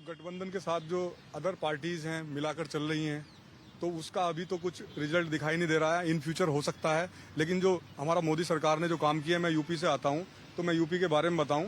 गठबंधन के साथ जो अदर पार्टीज हैं मिलाकर चल रही हैं, तो उसका अभी तो कुछ रिजल्ट दिखाई नहीं दे रहा है। इन फ्यूचर हो सकता है, लेकिन जो हमारा मोदी सरकार ने जो काम किया है, मैं यूपी से आता हूं तो मैं यूपी के बारे में बताऊं।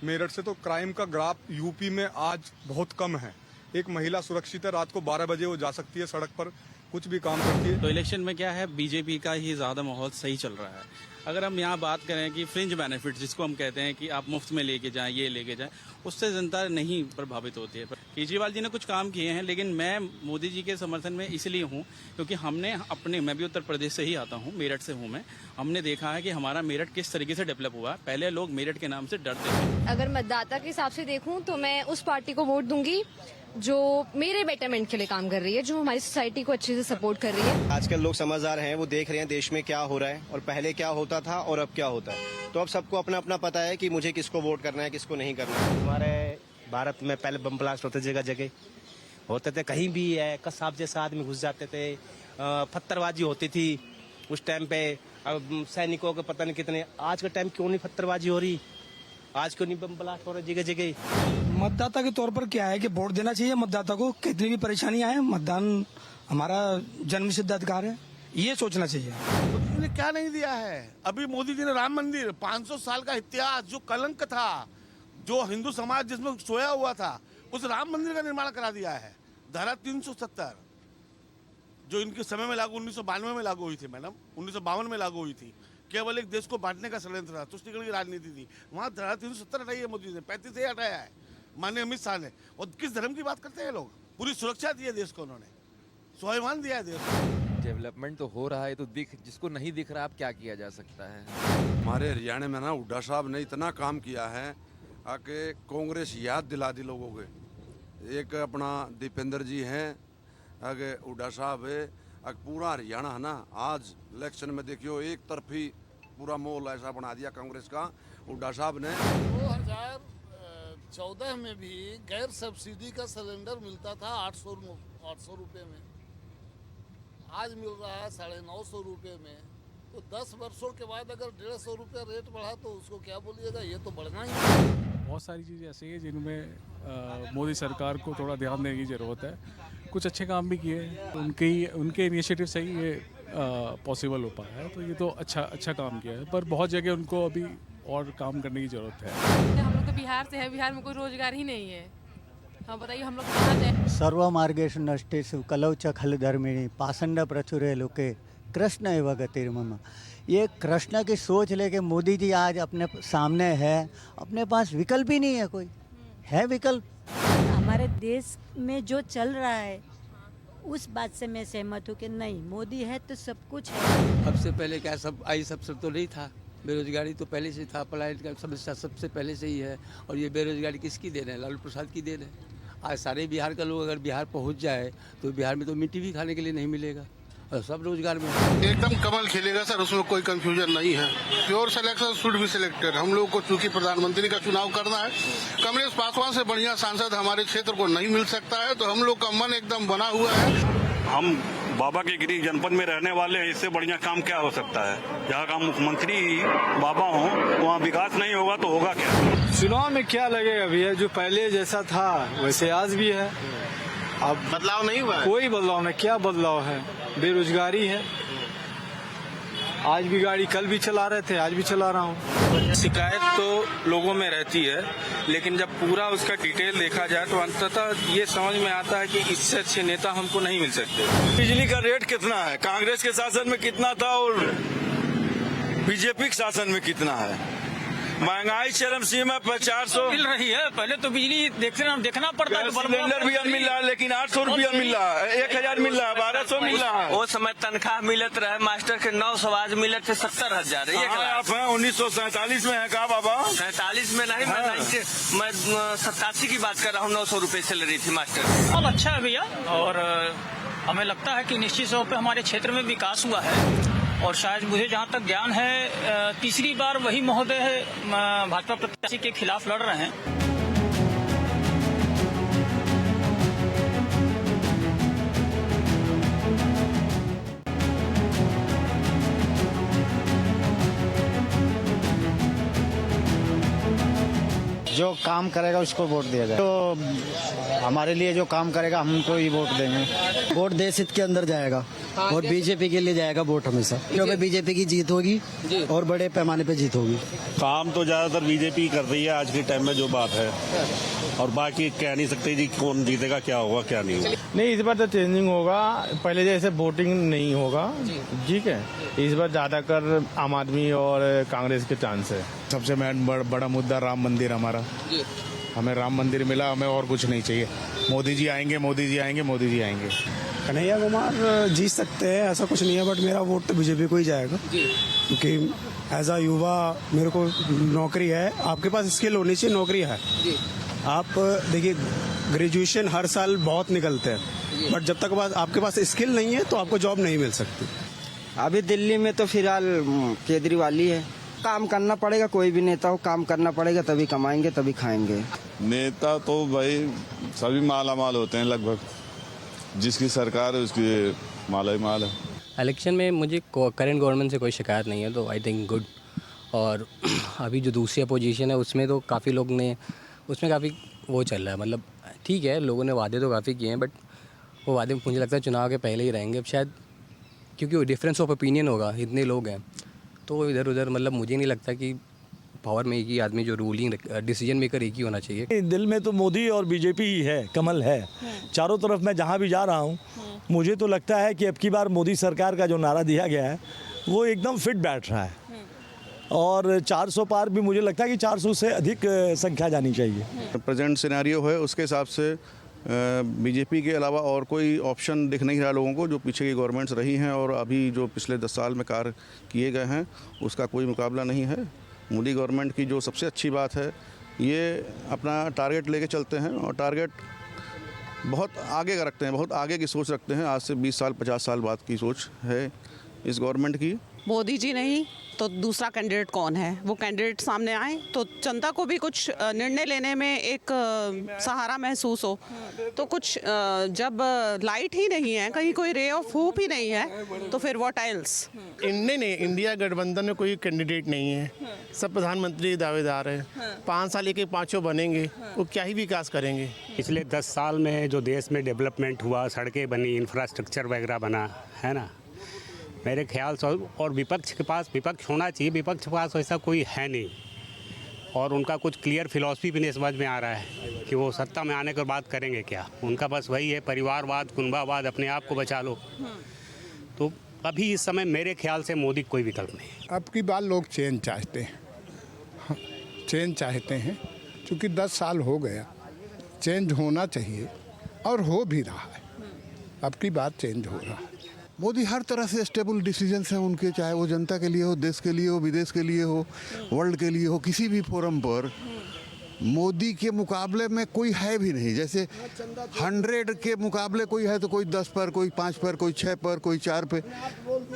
मेरठ से तो क्राइम का ग्राफ यूपी में आज बहुत कम है। एक महिला सुरक्षित है, रात को 12 बजे वो जा सकती है सड़क पर, कुछ भी काम करती है। तो इलेक्शन में क्या है, बीजेपी का ही ज्यादा माहौल सही चल रहा है। अगर हम यहाँ बात करें कि फ्रिंज बेनिफिट जिसको हम कहते हैं कि आप मुफ्त में लेके जाएं, ये लेके जाएं, उससे जनता नहीं प्रभावित होती है। केजरीवाल जी ने कुछ काम किए हैं, लेकिन मैं मोदी जी के समर्थन में इसलिए हूँ क्योंकि हमने मैं भी उत्तर प्रदेश से ही आता हूँ, मेरठ से हूँ मैं। हमने देखा है कि हमारा मेरठ किस तरीके से डेवलप हुआ। पहले लोग मेरठ के नाम से डरते थे। अगर मतदाता के हिसाब से देखूं तो मैं उस पार्टी को वोट दूंगी जो मेरे बेटरमेंट के लिए काम कर रही है, जो हमारी सोसाइटी को अच्छे से सपोर्ट कर रही है। आजकल लोग समझदार हैं, वो देख रहे हैं देश में क्या हो रहा है और पहले क्या होता था और अब क्या होता है। तो अब सबको अपना अपना पता है कि मुझे किसको वोट करना है, किसको नहीं करना है। हमारे भारत में पहले बम ब्लास्ट होते जगह जगह होते थे, कहीं भी है कसाब जैसा आदमी घुस जाते थे, पत्थरबाजी होती थी उस टाइम पे। अब सैनिकों के पता नहीं कितने, आज के टाइम क्यों नहीं पत्थरबाजी हो रही, आज क्यों नहीं बम ब्लास्ट हो रहा जगह जगह। मतदाता के तौर पर क्या है कि वोट देना चाहिए मतदाता को, कितनी भी परेशानी आए। मतदान हमारा जन्म सिद्ध अधिकार है, ये सोचना चाहिए। मोदी ने क्या नहीं दिया है। अभी मोदी जी ने राम मंदिर, 500 साल का इतिहास, जो कलंक था, जो हिंदू समाज जिसमें सोया हुआ था, उस राम मंदिर का निर्माण करा दिया है। धारा 370 जो इनके समय में लागू 1992 में लागू हुई थी मैडम, 1952 में लागू हुई थी। केवल एक देश को बांटने का षड्यंत्र था, तुष्टिकरण की राजनीति थी। वहाँ धारा 370 हटाई है मोदी ने, 35 से हटाया है माननीय अमित शाह ने। और किस धर्म की बात करते हैं लोग, पूरी सुरक्षा दी है देश को, उन्होंने स्वाभिमान दिया है देश को। डेवलपमेंट तो हो रहा है, तो जिसको नहीं दिख रहा, अब क्या किया जा सकता है। हमारे हरियाणा में ना हुड्डा साहब ने इतना काम किया है कि कांग्रेस याद दिला दी लोगों के। एक अपना दीपेंद्र जी हैं, आगे हुड्डा साहब है, पूरा हरियाणा है ना, आज इलेक्शन में देखियो एक तरफी पूरा माहौल ऐसा बना दिया कांग्रेस का हुड्डा साहब ने। 2014 में भी गैर सब्सिडी का सिलेंडर मिलता था 800 रुपये में, आज मिल रहा है 950 रुपये में। तो 10 वर्षों के बाद अगर 150 रुपये रेट बढ़ा तो उसको क्या बोलिएगा, ये तो बढ़ना ही है। बहुत सारी चीज़ें ऐसी हैं जिनमें मोदी सरकार को थोड़ा ध्यान देने की ज़रूरत है। कुछ अच्छे काम भी किए, उनके इनिशिएटिव से ही ये पॉसिबल हो पाया है। तो ये तो अच्छा काम किया है, पर बहुत जगह उनको अभी और काम करने की ज़रूरत है। हम लोग तो बिहार से है, बिहार में कोई रोजगार ही नहीं है। हाँ बताइए, हम लोग कहाँ जाए। सर्व मार्गेषु नष्टेषु कलौ च खलु धर्मिणी पाषंड प्रचुरे लोके कृष्ण एव गतिर्मम। ये कृष्ण की सोच लेके मोदी जी आज अपने सामने है, अपने पास विकल्प ही नहीं है, कोई है विकल्प। हमारे देश में जो चल रहा है उस बात से मैं सहमत हूँ कि नहीं, मोदी है तो सब कुछ है। अब से पहले क्या सब तो नहीं था, बेरोजगारी तो पहले से था, पलायन का समस्या सबसे पहले से ही है। और ये बेरोजगारी किसकी देन है, लालू प्रसाद की देन है। आज सारे बिहार का लोग अगर बिहार पहुंच जाए तो बिहार में तो मिट्टी भी खाने के लिए नहीं मिलेगा, और सब रोजगार में एकदम कमल खिलेगा सर, उसमें कोई कंफ्यूजन नहीं है। Pure selection should be selected. हम लोग को चूंकि प्रधानमंत्री का चुनाव करना है, कमलेश पासवान से बढ़िया सांसद हमारे क्षेत्र को नहीं मिल सकता है, तो हम लोग का मन एकदम बना हुआ है। हम बाबा के गिरी जनपद में रहने वाले हैं, इससे बढ़िया काम क्या हो सकता है। जहाँ का मुख्यमंत्री बाबा हो, वहाँ विकास नहीं होगा तो होगा क्या। चुनाव में क्या लगेगा भैया, जो पहले जैसा था वैसे आज भी है। अब बदलाव नहीं हुआ है, कोई बदलाव नहीं। क्या बदलाव है, बेरोजगारी है। आज भी गाड़ी, कल भी चला रहे थे, आज भी चला रहा हूँ। शिकायत तो लोगों में रहती है, लेकिन जब पूरा उसका डिटेल देखा जाए तो अंततः ये समझ में आता है कि इससे अच्छे नेता हमको नहीं मिल सकते। बिजली का रेट कितना है, कांग्रेस के शासन में कितना था और बीजेपी के शासन में कितना है। महंगाई चरम सीमा पर 400 मिल रही है। पहले तो बिजली देखना पड़ता है, सिलेंडर भी मिल रहा है, लेकिन 800 रुपया मिल रहा है, 1000 मिल रहा है, 1200 मिल रहा है। वो समय तनख्वाह मिलत रहे, मास्टर के 900, आज मिलत थे 70,000। आप 1947 में है का बाबा? 47 में नहीं, मैं 87 की बात कर रहा हूँ। 900 रुपये सैलरी थी मास्टर। अब अच्छा है भैया, और हमें लगता है कि निश्चित तौर पर हमारे क्षेत्र में विकास हुआ है। और शायद मुझे जहाँ तक ज्ञान है, तीसरी बार वही महोदय भाजपा प्रत्याशी के खिलाफ लड़ रहे हैं। जो काम करेगा उसको वोट दिया जाए। तो हमारे लिए जो काम करेगा हम उनको ही वोट देंगे। वोट देश हित के अंदर जाएगा और बीजेपी के लिए जाएगा वोट हमेशा, क्योंकि बीजेपी की जीत होगी और बड़े पैमाने पे जीत होगी। काम तो ज्यादातर बीजेपी कर रही है आज के टाइम में, जो बात है, और बाकी कह नहीं सकते जी कौन जीतेगा, क्या होगा क्या नहीं होगा। नहीं, इस बार तो चेंजिंग होगा, पहले जैसे वोटिंग नहीं होगा। ठीक है, इस बार ज्यादातर आम आदमी और कांग्रेस के चांस है। सबसे बड़ा मुद्दा राम मंदिर हमारा, हमें राम मंदिर मिला, हमें और कुछ नहीं चाहिए। मोदी जी आएंगे, मोदी जी आएंगे, मोदी जी आएंगे। कन्हैया कुमार जीत सकते हैं, ऐसा कुछ नहीं है, बट मेरा वोट तो बीजेपी को ही जाएगा, क्योंकि एज अ युवा मेरे को नौकरी है। आपके पास स्किल होनी चाहिए, नौकरी है। आप देखिए, ग्रेजुएशन हर साल बहुत निकलते हैं, बट जब तक आपके पास स्किल नहीं है तो आपको जॉब नहीं मिल सकती। अभी दिल्ली में तो फिलहाल केजरीवाल ही है। काम करना पड़ेगा, कोई भी नेता हो, काम करना पड़ेगा, तभी कमाएंगे, तभी खाएंगे। नेता तो भाई सभी माला माल होते हैं लगभग, जिसकी सरकार है उसकी माला ही माल है। इलेक्शन में मुझे करंट गवर्नमेंट से कोई शिकायत नहीं है, तो आई थिंक गुड। और अभी जो दूसरी अपोजिशन है उसमें तो काफ़ी लोग ने, उसमें काफ़ी वो चल रहा है, मतलब ठीक है, लोगों ने वादे तो काफ़ी किए हैं, बट वो वादे मुझे लगता है चुनाव के पहले ही रहेंगे अब शायद, क्योंकि डिफरेंस ऑफ ओपिनियन होगा, इतने लोग हैं तो इधर उधर, मतलब मुझे नहीं लगता कि पावर में एक ही आदमी जो रूलिंग डिसीजन मेकर एक ही होना चाहिए। दिल में तो मोदी और बीजेपी ही है, कमल है चारों तरफ। मैं जहाँ भी जा रहा हूँ मुझे तो लगता है कि अब की बार मोदी सरकार का जो नारा दिया गया है वो एकदम फिट बैठ रहा है, और 400 पार भी मुझे लगता है कि 400 से अधिक संख्या जानी चाहिए। प्रेजेंट सिनेरियो है उसके हिसाब से बीजेपी के अलावा और कोई ऑप्शन दिख नहीं रहा लोगों को। जो पीछे की गवर्नमेंट्स रही हैं और अभी जो पिछले 10 साल में कार्य किए गए हैं उसका कोई मुकाबला नहीं है। मोदी गवर्नमेंट की जो सबसे अच्छी बात है, ये अपना टारगेट लेके चलते हैं, और टारगेट बहुत आगे का रखते हैं, बहुत आगे की सोच रखते हैं। आज से 20 साल 50 साल बाद की सोच है इस गवर्नमेंट की। मोदी जी नहीं तो दूसरा कैंडिडेट कौन है, वो कैंडिडेट सामने आए तो जनता को भी कुछ निर्णय लेने में एक सहारा महसूस हो। तो कुछ जब लाइट ही नहीं है, कहीं कोई रे ऑफ होप ही नहीं है, तो फिर व्हाट एल्स। नहीं, इंडिया गठबंधन में कोई कैंडिडेट नहीं है, सब प्रधानमंत्री दावेदार है। 5 साल के पाँचों बनेंगे, वो क्या ही विकास करेंगे। पिछले 10 साल में जो देश में डेवलपमेंट हुआ, सड़कें बनी, इंफ्रास्ट्रक्चर वगैरह बना है ना, मेरे ख्याल से, और विपक्ष के पास विपक्ष होना चाहिए, विपक्ष के पास ऐसा कोई है नहीं, और उनका कुछ क्लियर फिलॉसफी भी नहीं समझ में आ रहा है कि वो सत्ता में आने के बाद करेंगे क्या। उनका बस वही है, परिवारवाद, कुनबावाद, अपने आप को बचा लो। तो अभी इस समय मेरे ख्याल से मोदी कोई विकल्प नहीं। अब की बार लोग चेंज चाहते हैं, चेंज चाहते हैं, क्योंकि 10 साल हो गया, चेंज होना चाहिए और हो भी रहा है। अब की बार चेंज हो रहा है। मोदी हर तरह से स्टेबल डिसीजंस हैं उनके, चाहे वो जनता के लिए हो, देश के लिए हो, विदेश के लिए हो, वर्ल्ड के लिए हो, किसी भी फोरम पर मोदी के मुकाबले में कोई है भी नहीं। जैसे 100 के मुकाबले कोई है तो कोई 10 पर, कोई 5 पर, कोई 6 पर, कोई 4 पे,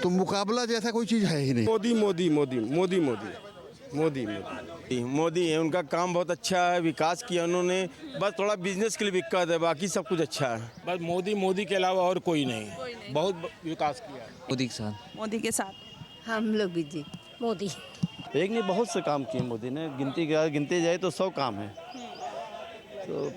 तो मुकाबला जैसा कोई चीज़ है ही नहीं। मोदी मोदी मोदी मोदी मोदी मोदी मोदी मोदी है, उनका काम बहुत अच्छा है, विकास किया उन्होंने, बस थोड़ा बिजनेस के लिए दिक्कत है, बाकी सब कुछ अच्छा है। बस मोदी के अलावा और कोई नहीं, बहुत विकास किया है। मोदी के साथ, मोदी के साथ हम लोग भी जी मोदी। एक नहीं, बहुत से काम किए मोदी ने, गिनते जाए तो 100 काम है। तो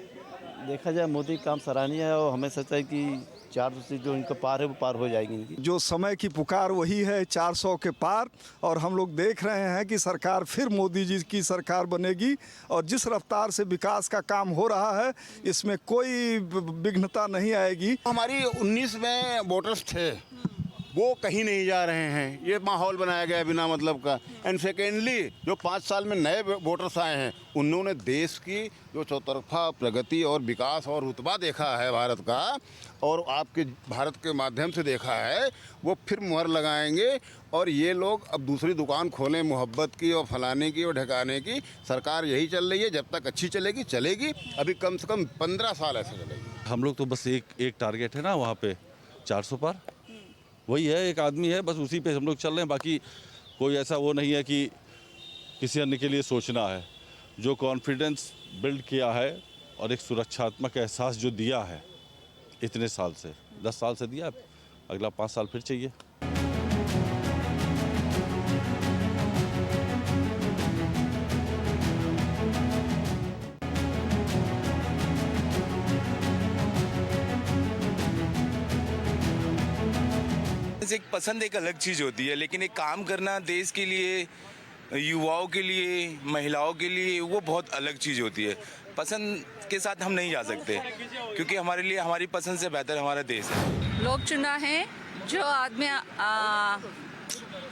देखा जाए मोदी काम सराहनीय है, और हमें सच है कि 400 से जो इनका पार है वो पार हो जाएगी इनकी। जो समय की पुकार वही है 400 के पार, और हम लोग देख रहे हैं कि सरकार फिर मोदी जी की सरकार बनेगी, और जिस रफ्तार से विकास का काम हो रहा है इसमें कोई विघ्नता नहीं आएगी। हमारी 19 में वोटर्स थे, वो कहीं नहीं जा रहे हैं, ये माहौल बनाया गया है बिना मतलब का। एंड सेकेंडली जो 5 साल में नए वोटर्स आए हैं, उन्होंने देश की जो चौतरफा प्रगति और विकास और रुतबा देखा है भारत का, और आपके भारत के माध्यम से देखा है, वो फिर मुहर लगाएंगे। और ये लोग अब दूसरी दुकान खोलें मोहब्बत की और फलाने की और ढकाने की। सरकार यही चल रही है, जब तक अच्छी चलेगी चलेगी, अभी कम से कम 15 साल ऐसे चलेगी। हम लोग तो बस एक टारगेट है ना वहाँ पे 400 पार, वही है, एक आदमी है, बस उसी पे हम लोग चल रहे हैं। बाकी कोई ऐसा वो नहीं है कि किसी अन्य के लिए सोचना है। जो कॉन्फिडेंस बिल्ड किया है और एक सुरक्षात्मक एहसास जो दिया है इतने साल से, 10 साल से दिया, अगला 5 साल फिर चाहिए। एक पसंद एक अलग चीज़ होती है, लेकिन एक काम करना देश के लिए, युवाओं के लिए, महिलाओं के लिए, वो बहुत अलग चीज़ होती है। पसंद के साथ हम नहीं जा सकते, क्योंकि हमारे लिए हमारी पसंद से बेहतर हमारा देश है। लोग चुना है जो आदमी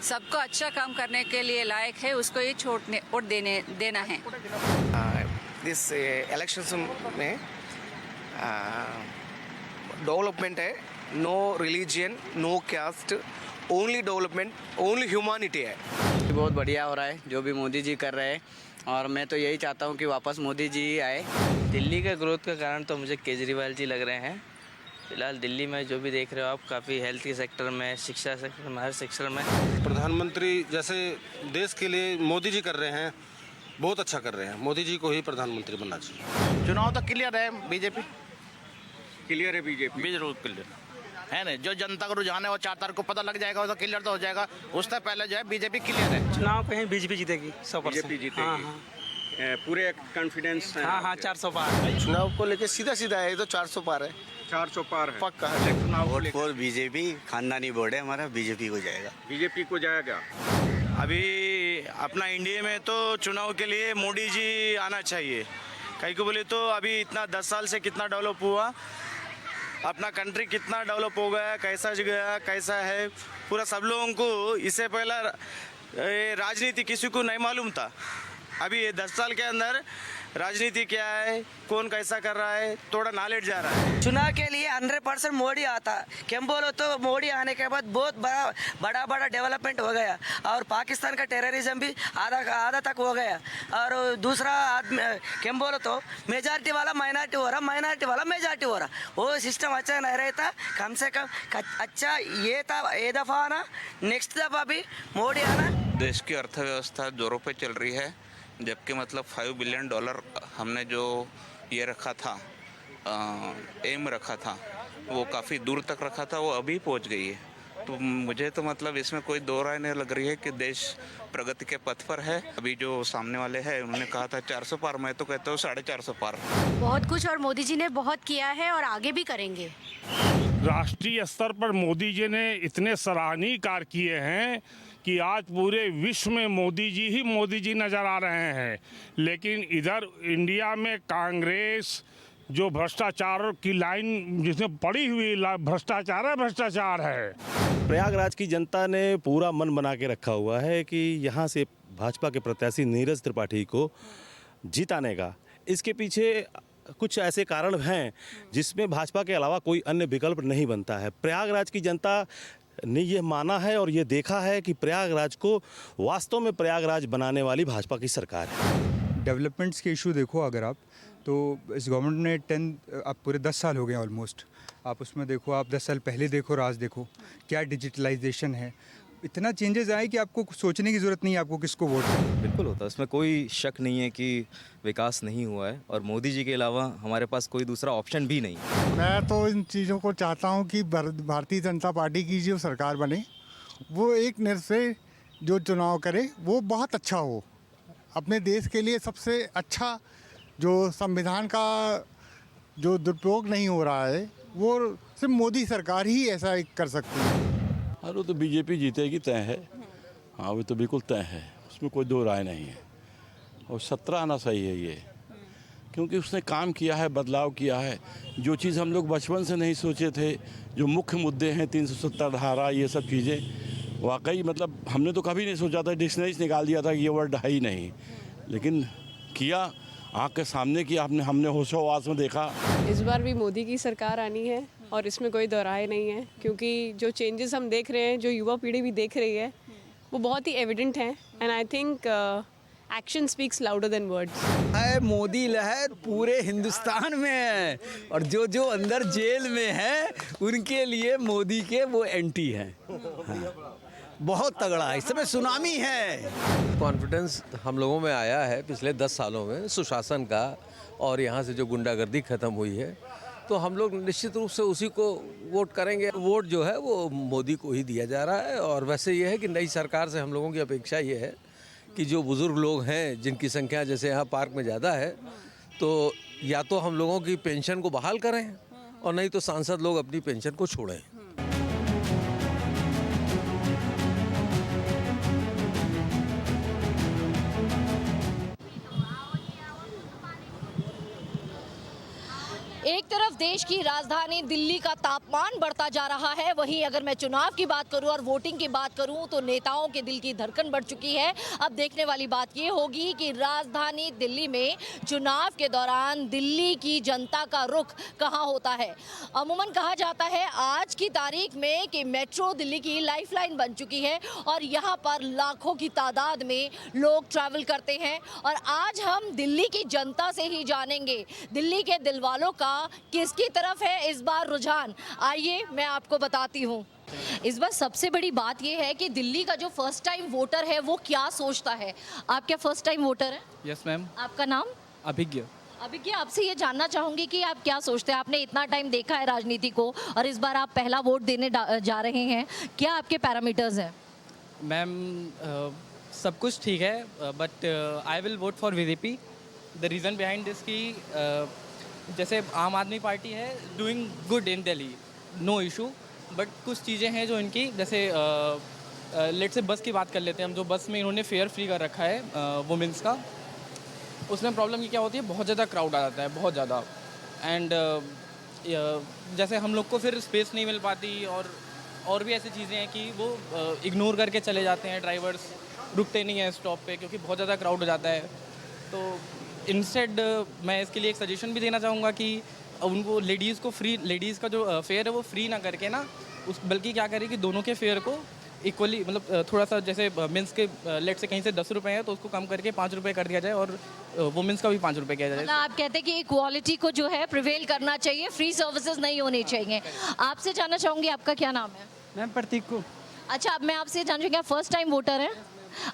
सबको अच्छा काम करने के लिए लायक है, उसको ही वोट देना है। दिस इलेक्शंस में डेवलपमेंट है, no religion, no caste, only development, only humanity है। बहुत बढ़िया हो रहा है जो भी मोदी जी कर रहे हैं, और मैं तो यही चाहता हूँ कि वापस मोदी जी ही आए। दिल्ली का ग्रोथ का कारण तो मुझे केजरीवाल जी लग रहे हैं। फिलहाल दिल्ली में जो भी देख रहे हो आप, काफ़ी हेल्थ के सेक्टर में, शिक्षा सेक्टर में, हर सेक्टर में। प्रधानमंत्री जैसे देश के लिए मोदी जी कर रहे हैं, बहुत अच्छा कर रहे हैं। मोदी जी को ही प्रधानमंत्री बनना चाहिए। चुनाव तो क्लियर है, बीजेपी क्लियर है, बीजेपी जरूर क्लियर है ना। जो जनता का रुझान है वो 4 तारीख को पता लग जाएगा, वो तो क्लियर तो हो जाएगा। उससे पहले जो है बीजेपी क्लियर है। चुनाव कहीं बीजेपी जीतेगी 100%। बीजेपी जीतेगी, पूरे कॉन्फिडेंस। हाँ 400 पार। चुनाव को लेके सीधा सीधा है, तो 400 पार है, 400 पार है पक्का है। वोट फॉर बीजेपी, खानदानी बोर्ड है हमारा, बीजेपी को जाएगा। बीजेपी को जाएगा। अभी अपना इंडिया में तो चुनाव के लिए मोदी जी आना चाहिए। कहीं को बोले तो अभी इतना 10 साल से कितना डेवलप हुआ, अपना कंट्री कितना डेवलप हो गया, कैसा गया, कैसा है, पूरा सब लोगों को इससे पहला राजनीति किसी को नहीं मालूम था। अभी ये 10 साल के अंदर राजनीति क्या है, कौन कैसा कर रहा है, थोड़ा नॉलेज जा रहा है। चुनाव के लिए 100% मोदी आता। क्यों बोलो तो मोदी आने के बाद बहुत बड़ा डेवलपमेंट हो गया, और पाकिस्तान का टेररिज्म भी आधा तक हो गया। और दूसरा आदमी क्यों बोलो तो मेजॉरिटी वाला माइनॉरिटी हो रहा, माइनॉरिटी वाला मेजॉरिटी हो रहा। वो सिस्टम अच्छा नहीं रहता। कम से कम अच्छा ये दफ़ा आना, नेक्स्ट दफ़ा भी मोदी आना। देश की अर्थव्यवस्था जोरों पे चल रही है, जबकि मतलब $5 बिलियन हमने जो ये रखा था, एम रखा था, वो काफ़ी दूर तक रखा था, वो अभी पहुंच गई है। तो मुझे तो मतलब इसमें कोई दो राय नहीं लग रही है कि देश प्रगति के पथ पर है। अभी जो सामने वाले हैं उन्होंने कहा था 400 पार, मैं तो कहता हूँ 450 पार। बहुत कुछ और मोदी जी ने बहुत किया है और आगे भी करेंगे। राष्ट्रीय स्तर पर मोदी जी ने इतने सराहनीय कार्य किए हैं कि आज पूरे विश्व में मोदी जी नज़र आ रहे हैं। लेकिन इधर इंडिया में कांग्रेस जो भ्रष्टाचार की लाइन जिसमें पड़ी हुई भ्रष्टाचार है। प्रयागराज की जनता ने पूरा मन बना के रखा हुआ है कि यहाँ से भाजपा के प्रत्याशी नीरज त्रिपाठी को जिताने का। इसके पीछे कुछ ऐसे कारण हैं जिसमें भाजपा के अलावा कोई अन्य विकल्प नहीं बनता है। प्रयागराज की जनता ने ये माना है और ये देखा है कि प्रयागराज को वास्तव में प्रयागराज बनाने वाली भाजपा की सरकार है। डेवलपमेंट्स के इशू देखो अगर आप, तो इस गवर्नमेंट ने अब पूरे 10 साल हो गए ऑलमोस्ट। आप उसमें देखो, आप 10 साल पहले देखो, राज देखो, क्या डिजिटलाइजेशन है, इतना चेंजेस आए कि आपको सोचने की ज़रूरत नहीं है आपको किसको वोट दें। बिल्कुल होता है, इसमें कोई शक नहीं है कि विकास नहीं हुआ है, और मोदी जी के अलावा हमारे पास कोई दूसरा ऑप्शन भी नहीं। मैं तो इन चीज़ों को चाहता हूं कि भारतीय जनता पार्टी की जो सरकार बने, वो एक निर्णय जो चुनाव करे वो बहुत अच्छा हो, अपने देश के लिए सबसे अच्छा, जो संविधान का जो दुरुपयोग नहीं हो रहा है वो सिर्फ मोदी सरकार ही ऐसा कर सकती है। और वो तो बीजेपी जीतेगी तय है। हाँ, वो तो बिल्कुल तय है, उसमें कोई दो राय नहीं है। और 17 आना सही है ये, क्योंकि उसने काम किया है, बदलाव किया है। जो चीज़ हम लोग बचपन से नहीं सोचे थे, जो मुख्य मुद्दे हैं 370 धारा, ये सब चीज़ें वाकई मतलब हमने तो कभी नहीं सोचा था, डिक्शनरी से निकाल दिया था कि ये वर्ड है ही नहीं, लेकिन किया, आँख के सामने किया, हमने होशो-हवास में देखा। इस बार भी मोदी की सरकार आनी है और इसमें कोई दोहराए नहीं है, क्योंकि जो चेंजेस हम देख रहे हैं, जो युवा पीढ़ी भी देख रही है, वो बहुत ही एविडेंट हैं। And I think action speaks louder than words. Modi लहर पूरे हिंदुस्तान में है, और जो अंदर जेल में है उनके लिए मोदी के वो एंटी हैं। हाँ। बहुत तगड़ा है, इस समय सुनामी है। कॉन्फिडेंस हम लोगों में आया है पिछले 10 सालों में सुशासन का, और यहाँ से जो गुंडागर्दी खत्म हुई है, तो हम लोग निश्चित रूप से उसी को वोट करेंगे। वोट जो है वो मोदी को ही दिया जा रहा है। और वैसे ये है कि नई सरकार से हम लोगों की अपेक्षा ये है कि जो बुज़ुर्ग लोग हैं, जिनकी संख्या जैसे यहाँ पार्क में ज़्यादा है, तो या तो हम लोगों की पेंशन को बहाल करें, और नहीं तो सांसद लोग अपनी पेंशन को छोड़ें। एक तरफ देश की राजधानी दिल्ली का तापमान बढ़ता जा रहा है, वहीं अगर मैं चुनाव की बात करूं और वोटिंग की बात करूं तो नेताओं के दिल की धड़कन बढ़ चुकी है। अब देखने वाली बात ये होगी कि राजधानी दिल्ली में चुनाव के दौरान दिल्ली की जनता का रुख कहां होता है। अमूमन कहा जाता है आज की तारीख में कि मेट्रो दिल्ली की लाइफलाइन बन चुकी है और यहाँ पर लाखों की तादाद में लोग ट्रैवल करते हैं। और आज हम दिल्ली की जनता से ही जानेंगे दिल्ली के दिलवालों का किसकी तरफ है इस बार रुझान। आइए मैं आपको बताती हूँ। इस बार सबसे बड़ी बात यह है कि दिल्ली का जो फर्स्ट टाइम वोटर है वो क्या सोचता है। आप क्या फर्स्ट टाइम वोटर हैं? Yes ma'am. आपका नाम? अभिज्ञ। अभिज्ञ, आपसे ये जानना चाहूंगी कि आप क्या सोचते हैं, आपने इतना टाइम देखा है राजनीति को और इस बार आप पहला वोट देने जा रहे हैं, क्या आपके पैरामीटर्स हैं? मैम सब कुछ ठीक है but I will vote for BJP. The reason behind this की जैसे आम आदमी पार्टी है doing good in Delhi, no issue, but कुछ चीज़ें हैं जो इनकी जैसे लेट से बस की बात कर लेते हैं हम। जो बस में इन्होंने फेयर फ्री कर रखा है वुमेंस का, उसमें प्रॉब्लम ये क्या होती है, बहुत ज़्यादा क्राउड आ जाता है, बहुत ज़्यादा। एंड जैसे हम लोग को फिर स्पेस नहीं मिल पाती और भी ऐसी चीज़ें हैं कि वो इग्नोर करके चले जाते हैं, ड्राइवर्स रुकते नहीं हैं स्टॉप पे क्योंकि बहुत ज़्यादा क्राउड हो जाता है। तो इंस्टेड मैं इसके लिए एक सजेशन भी देना चाहूँगा कि उनको लेडीज़ को फ्री, लेडीज़ का जो फेयर है वो फ्री ना करके ना बल्कि क्या करें कि दोनों के फेयर को इक्वली, मतलब थोड़ा सा जैसे मेंस के लेट से कहीं से 10 रुपये है तो उसको कम करके 5 रुपये कर दिया जाए और वुमेंस का भी 5 रुपये किया जाए। मतलब आप कहते हैं कि इक्वालिटी को जो है प्रिवेल करना चाहिए, फ्री सर्विसेज नहीं होनी चाहिए। आपसे जानना चाहूँगी आपका क्या नाम है? मैम प्रतीक को। अच्छा, अब मैं आपसे जानना चाहूँगी, आप फर्स्ट टाइम वोटर हैं?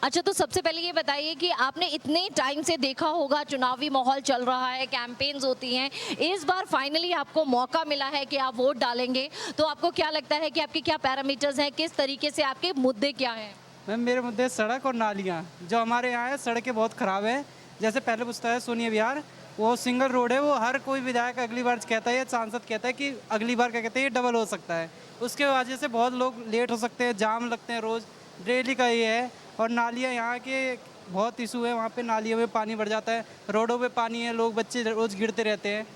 अच्छा, तो सबसे पहले ये बताइए कि आपने इतने टाइम से देखा होगा चुनावी माहौल चल रहा है, कैंपेन्स होती हैं, इस बार फाइनली आपको मौका मिला है कि आप वोट डालेंगे, तो आपको क्या लगता है कि आपके क्या पैरामीटर्स हैं, किस तरीके से आपके मुद्दे क्या हैं? मैम मेरे मुद्दे सड़क और नालियाँ, जो हमारे यहाँ है सड़कें बहुत ख़राब है। जैसे पहले पूछता है सोनिया विहार, वो सिंगल रोड है, वो हर कोई विधायक अगली बार कहता है या सांसद कहता है कि अगली बार क्या कहते हैं ये डबल हो सकता है, उसके वजह से बहुत लोग लेट हो सकते हैं, जाम लगते हैं रोज़, डेली का ये है। और नालियाँ यहाँ के बहुत इशू है, वहाँ पे नालियों में पानी भर जाता है, रोडों पे पानी है, लोग बच्चे रोज़ गिरते रहते हैं।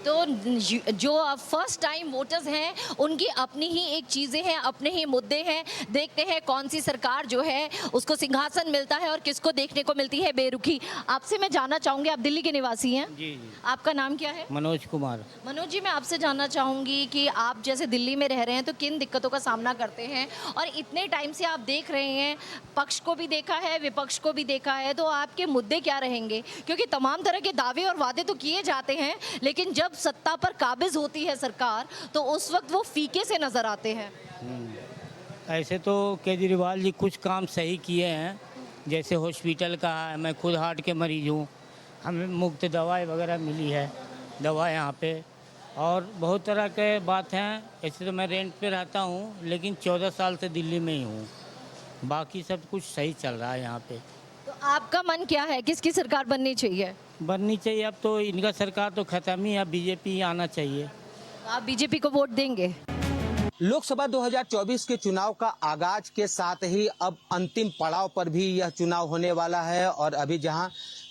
तो जो फर्स्ट टाइम वोटर्स हैं उनकी अपनी ही एक चीज़ें हैं, अपने ही मुद्दे हैं। देखते हैं कौन सी सरकार जो है उसको सिंहासन मिलता है और किसको देखने को मिलती है बेरुखी। आपसे मैं जानना चाहूँगी, आप दिल्ली के निवासी हैं? जी। आपका नाम क्या है? मनोज कुमार। मनोज जी, मैं आपसे जानना चाहूँगी कि आप जैसे दिल्ली में रह रहे हैं तो किन दिक्कतों का सामना करते हैं, और इतने टाइम से आप देख रहे हैं, पक्ष को भी देखा है विपक्ष को भी देखा है, तो आपके मुद्दे क्या रहेंगे? क्योंकि तमाम तरह के दावे और वादे तो किए जाते हैं लेकिन जब सत्ता पर काबिज होती है सरकार तो उस वक्त वो फीके से नजर आते हैं। ऐसे तो केजरीवाल जी कुछ काम सही किए हैं, जैसे हॉस्पिटल का है, मैं खुद हार्ट के मरीज हूँ, हमें मुफ्त दवाई वगैरह मिली है, दवा यहाँ पे, और बहुत तरह के बात हैं। ऐसे तो मैं रेंट पे रहता हूँ लेकिन 14 साल से दिल्ली में ही हूँ, बाकी सब कुछ सही चल रहा है यहाँ पे। तो आपका मन क्या है, किसकी सरकार बननी चाहिए? बननी चाहिए, अब तो इनका सरकार तो खत्म ही है, बीजेपी आना चाहिए। आप बीजेपी को वोट देंगे? लोकसभा 2024 के चुनाव का आगाज के साथ ही अब अंतिम पड़ाव पर भी यह चुनाव होने वाला है और अभी जहां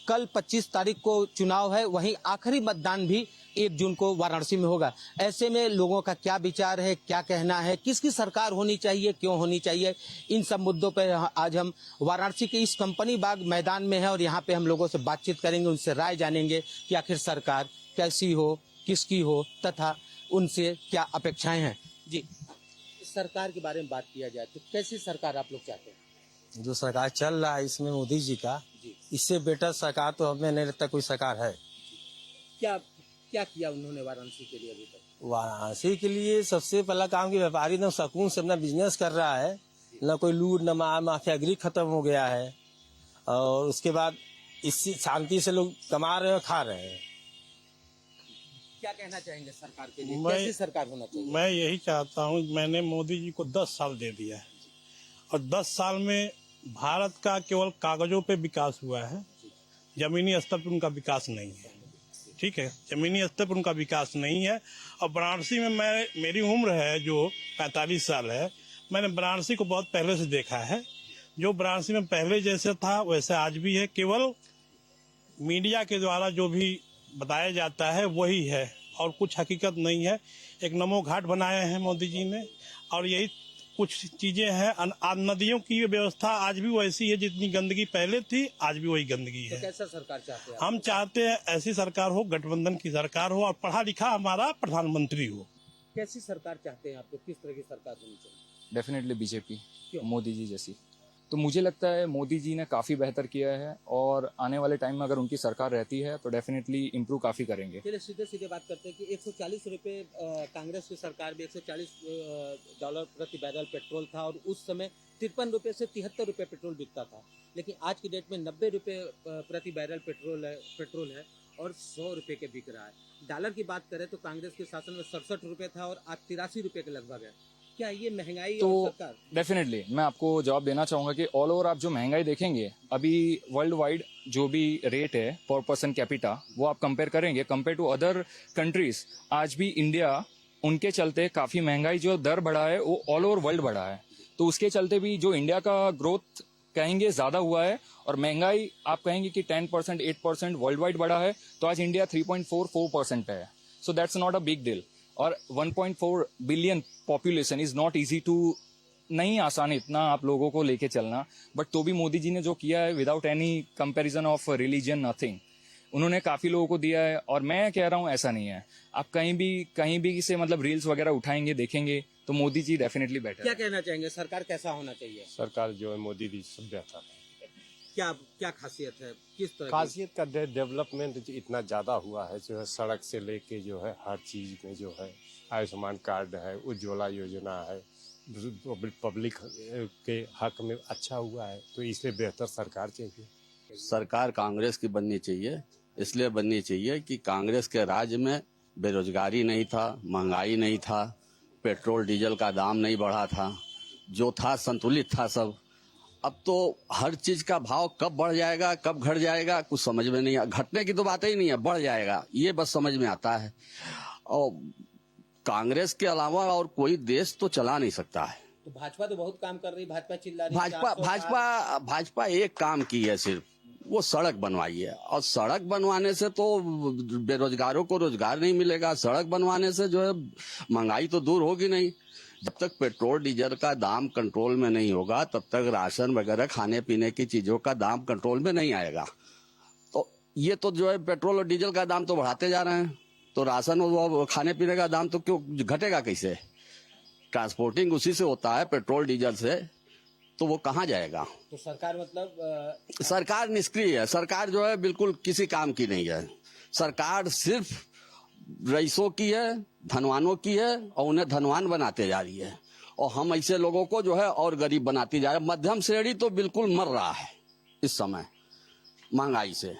कल 25 तारीख को चुनाव है, वहीं आखिरी मतदान भी 1 जून को वाराणसी में होगा। ऐसे में लोगों का क्या विचार है, क्या कहना है, किसकी सरकार होनी चाहिए, क्यों होनी चाहिए, इन सब मुद्दों पर आज हम वाराणसी के इस कंपनी बाग मैदान में हैं और यहाँ पे हम लोगों से बातचीत करेंगे, उनसे राय जानेंगे कि आखिर सरकार कैसी हो, किसकी हो, तथा उनसे क्या अपेक्षाएं हैं। जी, सरकार के बारे में बात किया जाए तो कैसी सरकार आप लोग चाहते हैं? जो सरकार चल रहा है इसमें मोदी जी का, इससे बेटर सरकार तो हमें नहीं लगता कोई सरकार है। क्या किया उन्होंने वाराणसी के लिए अभी तक? वाराणसी के लिए सबसे पहला काम कि व्यापारी एकदम सुकून से अपना बिजनेस कर रहा है, न कोई लूट न माफियागिरी खत्म हो गया है, और उसके बाद इसी शांति से लोग कमा रहे हैं और खा रहे हैं। क्या कहना चाहेंगे सरकार के लिए, कैसी सरकार होना चाहिए? मैं यही चाहता हूँ, मैंने मोदी जी को 10 साल दे दिया है और 10 साल में भारत का केवल कागजों पे विकास हुआ है, जमीनी स्तर पर उनका विकास नहीं है। ठीक है, जमीनी स्तर पर उनका विकास नहीं है। और वाराणसी में मेरी उम्र है जो 45 साल है, मैंने वाराणसी को बहुत पहले से देखा है। जो वाराणसी में पहले जैसे था वैसे आज भी है, केवल मीडिया के द्वारा जो भी बताया जाता है वही है और कुछ हकीकत नहीं है। एक नमो घाट बनाए हैं मोदी जी ने और यही कुछ चीजें हैं। नदियों की व्यवस्था आज भी वैसी है, जितनी गंदगी पहले थी आज भी वही गंदगी है। तो कैसा सरकार चाहते हैं? हम चाहते हैं ऐसी सरकार हो, गठबंधन की सरकार हो और पढ़ा लिखा हमारा प्रधानमंत्री हो। कैसी सरकार चाहते हैं आप लोग? किस तरह की सरकार होनी चाहिए? डेफिनेटली बीजेपी, मोदी जी जैसी। तो मुझे लगता है मोदी जी ने काफ़ी बेहतर किया है और आने वाले टाइम में अगर उनकी सरकार रहती है तो डेफिनेटली इम्प्रूव काफ़ी करेंगे। चलिए सीधे बात करते हैं कि 140 रुपये कांग्रेस की सरकार में $140 प्रति बैरल पेट्रोल था और उस समय 53 रुपये से 73 रुपये पेट्रोल बिकता था, लेकिन आज की डेट में 90 रुपये प्रति बैरल पेट्रोल है और 100 रुपये के बिक रहा है। डॉलर की बात करें तो कांग्रेस के शासन में 67 रुपये था और आज 83 रुपये के लगभग है। क्या ये महंगाई तो और सरकार? डेफिनेटली मैं आपको जवाब देना चाहूँगा कि ऑल ओवर आप जो महंगाई देखेंगे अभी वर्ल्ड वाइड जो भी रेट है पर पर्सन कैपिटा वो आप कंपेयर करेंगे कंपेयर टू अदर कंट्रीज, आज भी इंडिया उनके चलते काफ़ी महंगाई जो दर बढ़ा है वो ऑल ओवर वर्ल्ड बढ़ा है। तो उसके चलते भी जो इंडिया का ग्रोथ कहेंगे ज़्यादा हुआ है और महंगाई आप कहेंगे कि 10% 8% वर्ल्ड वाइड बढ़ा है, तो आज इंडिया 3.44% पे है। So that's not a big deal. और 1.4 billion population is not easy to, नहीं आसान इतना आप लोगों को लेके चलना, बट तो भी मोदी जी ने जो किया है without any comparison of religion nothing, उन्होंने काफ़ी लोगों को दिया है। और मैं कह रहा हूँ ऐसा नहीं है, आप कहीं भी से मतलब रील्स वगैरह उठाएंगे देखेंगे तो मोदी जी डेफिनेटली बेटर। क्या कहना चाहेंगे, सरकार कैसा होना चाहिए? सरकार जो है मोदी जी सब बेहतर है। क्या खासियत है, किस तरह खासियत का डेवलपमेंट इतना ज़्यादा हुआ है, जो है सड़क से लेके जो है हर चीज़ में जो है आयुष्मान कार्ड है, उज्ज्वला योजना है, पब्लिक के हक में अच्छा हुआ है, तो इसलिए बेहतर सरकार चाहिए। सरकार कांग्रेस की बननी चाहिए, इसलिए बननी चाहिए कि कांग्रेस के राज्य में बेरोजगारी नहीं था, महंगाई नहीं था, पेट्रोल डीजल का दाम नहीं बढ़ा था, जो था संतुलित था सब। अब तो हर चीज का भाव कब बढ़ जाएगा कब घट जाएगा कुछ समझ में नहीं, घटने की तो बात ही नहीं है, बढ़ जाएगा ये बस समझ में आता है। और कांग्रेस के अलावा और कोई देश तो चला नहीं सकता है। तो भाजपा तो बहुत काम कर रही, भाजपा चिल्ला रही, भाजपा एक काम की है, सिर्फ वो सड़क बनवाई है। और सड़क बनवाने से तो बेरोजगारों को रोजगार नहीं मिलेगा, सड़क बनवाने से जो है महंगाई तो दूर होगी नहीं। जब तक पेट्रोल डीजल का दाम कंट्रोल में नहीं होगा तब तक राशन वगैरह खाने पीने की चीजों का दाम कंट्रोल में नहीं आएगा। तो ये तो जो है पेट्रोल और डीजल का दाम तो बढ़ाते जा रहे हैं, तो राशन और खाने पीने का दाम तो क्यों घटेगा कैसे? ट्रांसपोर्टिंग उसी से होता है, पेट्रोल डीजल से, तो वो कहाँ जाएगा? तो सरकार मतलब सरकार निष्क्रिय है, सरकार जो है बिल्कुल किसी काम की नहीं है। सरकार सिर्फ रईसों की है, धनवानों की है और उन्हें धनवान बनाते जा रही है, और हम ऐसे लोगों को जो है और गरीब बनाती जा रही है। मध्यम श्रेणी तो बिल्कुल मर रहा है इस समय महंगाई से।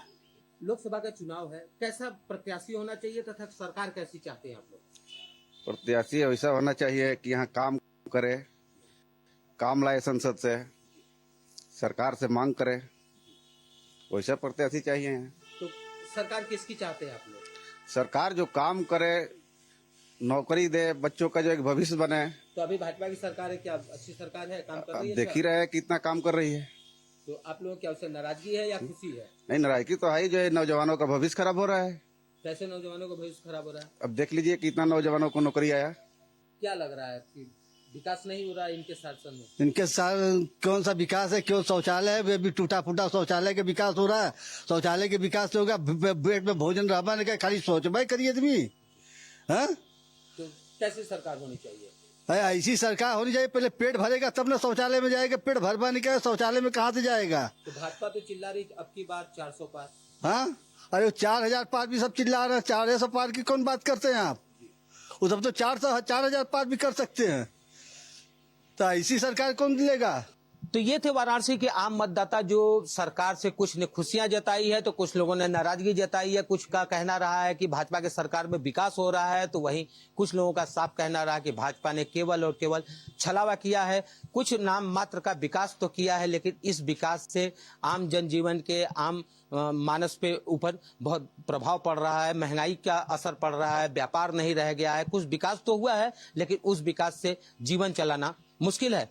लोकसभा का चुनाव है, कैसा प्रत्याशी होना चाहिए तथा सरकार कैसी चाहते हैं आप लोग? प्रत्याशी ऐसा होना चाहिए कि यहाँ काम करे, काम लाए संसद से, सरकार से मांग करे, वैसा प्रत्याशी चाहिए। तो सरकार किसकी चाहते हैं आप लोग? सरकार जो काम करे, नौकरी दे, बच्चों का जो एक भविष्य बने। तो अभी भाजपा की सरकार है, क्या अच्छी सरकार है, काम कर रही है? देख ही रहे हैं कितना काम कर रही है। तो आप लोगों क्या उससे नाराजगी है या खुशी है? नहीं, नाराजगी तो है, जो है नौजवानों का भविष्य खराब हो रहा है। कैसे नौजवानों का भविष्य खराब हो रहा है? अब देख लीजिए कितना नौजवानों को नौकरी आया। क्या लग रहा है कि विकास नहीं हो रहा है इनके शासन में? इनके साथ कौन सा विकास है? क्यों शौचालय है भी टूटा फूटा शौचालय के विकास हो रहा है? शौचालय के विकास होगा, पेट में भोजन रहबा नहीं, खाली सोच भाई करिए आदमी। हाँ, तो कैसी सरकार होनी चाहिए? ऐसी सरकार होनी चाहिए, पहले पेट भरेगा तब ना शौचालय में जाएगा, पेट भरवा नहीं क्या शौचालय में कहाँ से जाएगा? तो भाजपा तो चिल्ला रही अब की बार 400 पार। हाँ, अरे 4000 पार भी सब चिल्ला रहे हैं, 400 पार की कौन बात करते हैं आप? वो सब तो 4000 पार भी कर सकते हैं, तो ऐसी सरकार कौन लेगा? तो ये थे वाराणसी के आम मतदाता जो सरकार से कुछ ने खुशियां जताई है तो कुछ लोगों ने नाराजगी जताई है। कुछ का कहना रहा है कि भाजपा के सरकार में विकास हो रहा है, तो वहीं कुछ लोगों का साफ कहना रहा कि भाजपा ने केवल और केवल छलावा किया है। कुछ नाम मात्र का विकास तो किया है, लेकिन इस विकास से आम जनजीवन के आम मानस पे ऊपर बहुत प्रभाव पड़ रहा है, महंगाई का असर पड़ रहा है, व्यापार नहीं रह गया है। कुछ विकास तो हुआ है, लेकिन उस विकास से जीवन चलाना मुश्किल है।